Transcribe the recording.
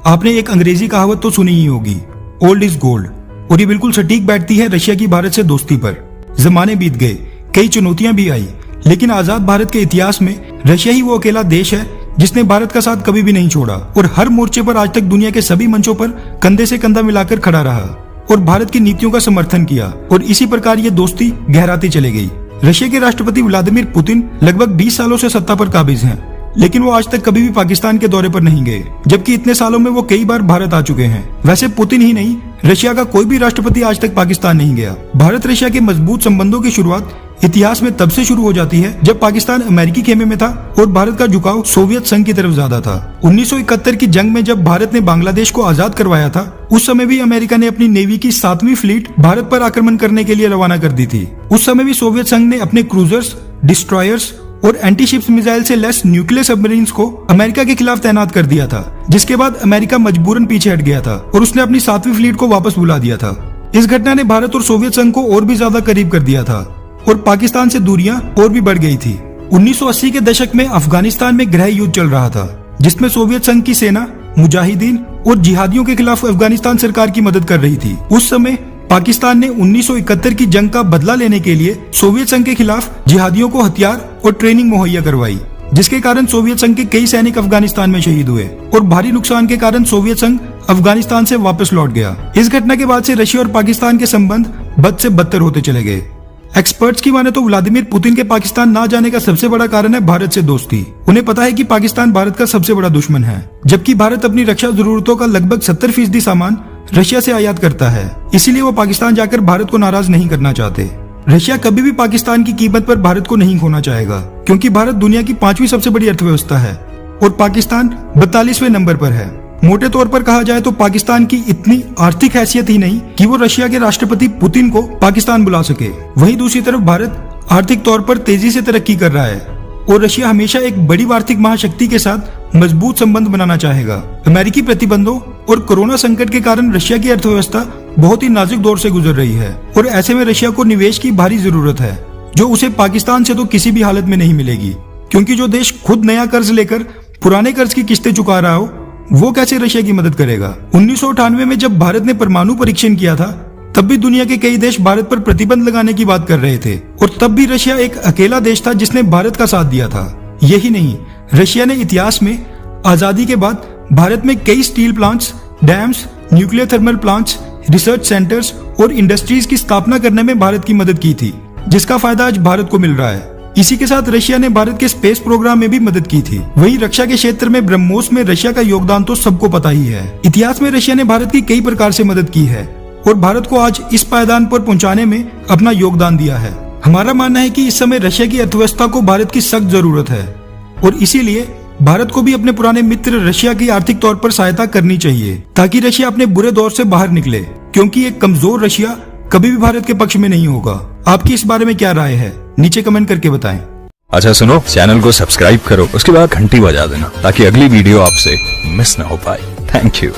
आपने एक अंग्रेजी कहावत तो सुनी ही होगी, ओल्ड इज गोल्ड, और ये बिल्कुल सटीक बैठती है रशिया की भारत से दोस्ती पर। जमाने बीत गए, कई चुनौतियां भी आई, लेकिन आजाद भारत के इतिहास में रशिया ही वो अकेला देश है जिसने भारत का साथ कभी भी नहीं छोड़ा और हर मोर्चे पर आज तक दुनिया के सभी मंचों पर कंधे से कंधा मिलाकर खड़ा रहा और भारत की नीतियों का समर्थन किया, और इसी प्रकार ये दोस्ती गहराती चली गई। रशिया के राष्ट्रपति व्लादिमीर पुतिन लगभग 20 सालों से सत्ता पर काबिज हैं, लेकिन वो आज तक कभी भी पाकिस्तान के दौरे पर नहीं गए, जबकि इतने सालों में वो कई बार भारत आ चुके हैं। वैसे पुतिन ही नहीं, रशिया का कोई भी राष्ट्रपति आज तक पाकिस्तान नहीं गया। भारत रशिया के मजबूत संबंधों की शुरुआत इतिहास में तब से शुरू हो जाती है जब पाकिस्तान अमेरिकी खेमे में था और भारत का झुकाव सोवियत संघ की तरफ ज्यादा था। 1971 की जंग में जब भारत ने बांग्लादेश को आजाद करवाया था, उस समय भी अमेरिका ने अपनी नेवी की 7वीं फ्लीट भारत पर आक्रमण करने के लिए रवाना कर दी थी। उस समय भी सोवियत संघ ने अपने क्रूजर्स, डिस्ट्रॉयर्स और एंटी शिप्स मिसाइल से लैस न्यूक्लियर सबमरीन्स को अमेरिका के खिलाफ तैनात कर दिया था, जिसके बाद अमेरिका मजबूरन पीछे हट गया था और उसने अपनी 7वीं फ्लीट को वापस बुला दिया था। इस घटना ने भारत और सोवियत संघ को और भी ज्यादा करीब कर दिया था और पाकिस्तान से दूरियां और भी बढ़ गई थी। 1980 के दशक में अफगानिस्तान में गृह युद्ध चल रहा था, जिसमें सोवियत संघ की सेना मुजाहिदीन और जिहादियों के खिलाफ अफगानिस्तान सरकार की मदद कर रही थी। उस समय पाकिस्तान ने 1971 की जंग का बदला लेने के लिए सोवियत संघ के खिलाफ जिहादियों को हथियार और ट्रेनिंग मुहैया करवाई, जिसके कारण सोवियत संघ के कई सैनिक अफगानिस्तान में शहीद हुए और भारी नुकसान के कारण सोवियत संघ अफगानिस्तान से वापस लौट गया। इस घटना के बाद से रशिया और पाकिस्तान के संबंध बद से बदतर होते चले गए। एक्सपर्ट्स की माने तो व्लादिमीर पुतिन के पाकिस्तान ना जाने का सबसे बड़ा कारण है भारत से दोस्ती। उन्हें पता है कि पाकिस्तान भारत का सबसे बड़ा दुश्मन है, जबकि भारत अपनी रक्षा जरूरतों का लगभग 70% सामान रशिया से आयात करता है। इसीलिए वो पाकिस्तान जाकर भारत को नाराज नहीं करना चाहते। रशिया कभी भी पाकिस्तान की कीमत पर भारत को नहीं खोना चाहेगा, क्योंकि भारत दुनिया की 5वीं सबसे बड़ी अर्थव्यवस्था है और पाकिस्तान 42वें नंबर पर है। मोटे तौर पर कहा जाए तो पाकिस्तान की इतनी आर्थिक हैसियत ही नहीं कि वो रशिया के राष्ट्रपति पुतिन को पाकिस्तान बुला सके। वहीं दूसरी तरफ भारत आर्थिक तौर पर तेजी से तरक्की कर रहा है और रशिया हमेशा एक बड़ी आर्थिक महाशक्ति के साथ मजबूत संबंध बनाना चाहेगा। अमेरिकी प्रतिबंधों और कोरोना संकट के कारण रशिया की अर्थव्यवस्था बहुत ही नाजुक दौर से गुजर रही है और ऐसे में रशिया को निवेश की भारी जरूरत है, जो उसे पाकिस्तान से तो किसी भी हालत में नहीं मिलेगी, क्योंकि जो देश खुद नया कर्ज लेकर पुराने कर्ज की किस्तें चुका रहा हो, वो कैसे रशिया की मदद करेगा। 1998 में जब भारत ने परमाणु परीक्षण किया था, तब भी दुनिया के कई देश भारत पर प्रतिबंध लगाने की बात कर रहे थे और तब भी रशिया एक अकेला देश था जिसने भारत का साथ दिया था। यही नहीं, रशिया ने इतिहास में आजादी के बाद भारत में कई steel plants, dams, nuclear thermal plants, research centres और इंडस्ट्रीज की स्थापना करने में भारत की मदद की थी, जिसका फायदा आज भारत को मिल रहा है। इसी के साथ रशिया ने भारत के स्पेस प्रोग्राम में भी मदद की थी। वहीं रक्षा के क्षेत्र में ब्रह्मोस में रशिया का योगदान तो सबको पता ही है। इतिहास में रशिया ने भारत की कई प्रकार से मदद की है और भारत को आज इस पायदान पर पहुंचाने में अपना योगदान दिया है। हमारा मानना है कि इस समय रशिया की अर्थव्यवस्था को भारत की सख्त जरूरत है और इसीलिए भारत को भी अपने पुराने मित्र रशिया की आर्थिक तौर पर सहायता करनी चाहिए, ताकि रशिया अपने बुरे दौर से बाहर निकले, क्योंकि एक कमजोर रशिया कभी भी भारत के पक्ष में नहीं होगा। आपकी इस बारे में क्या राय है, नीचे कमेंट करके बताएं। अच्छा सुनो, चैनल को सब्सक्राइब करो, उसके बाद घंटी बजा देना ताकि अगली वीडियो आपसे मिस ना हो पाए। Thank you.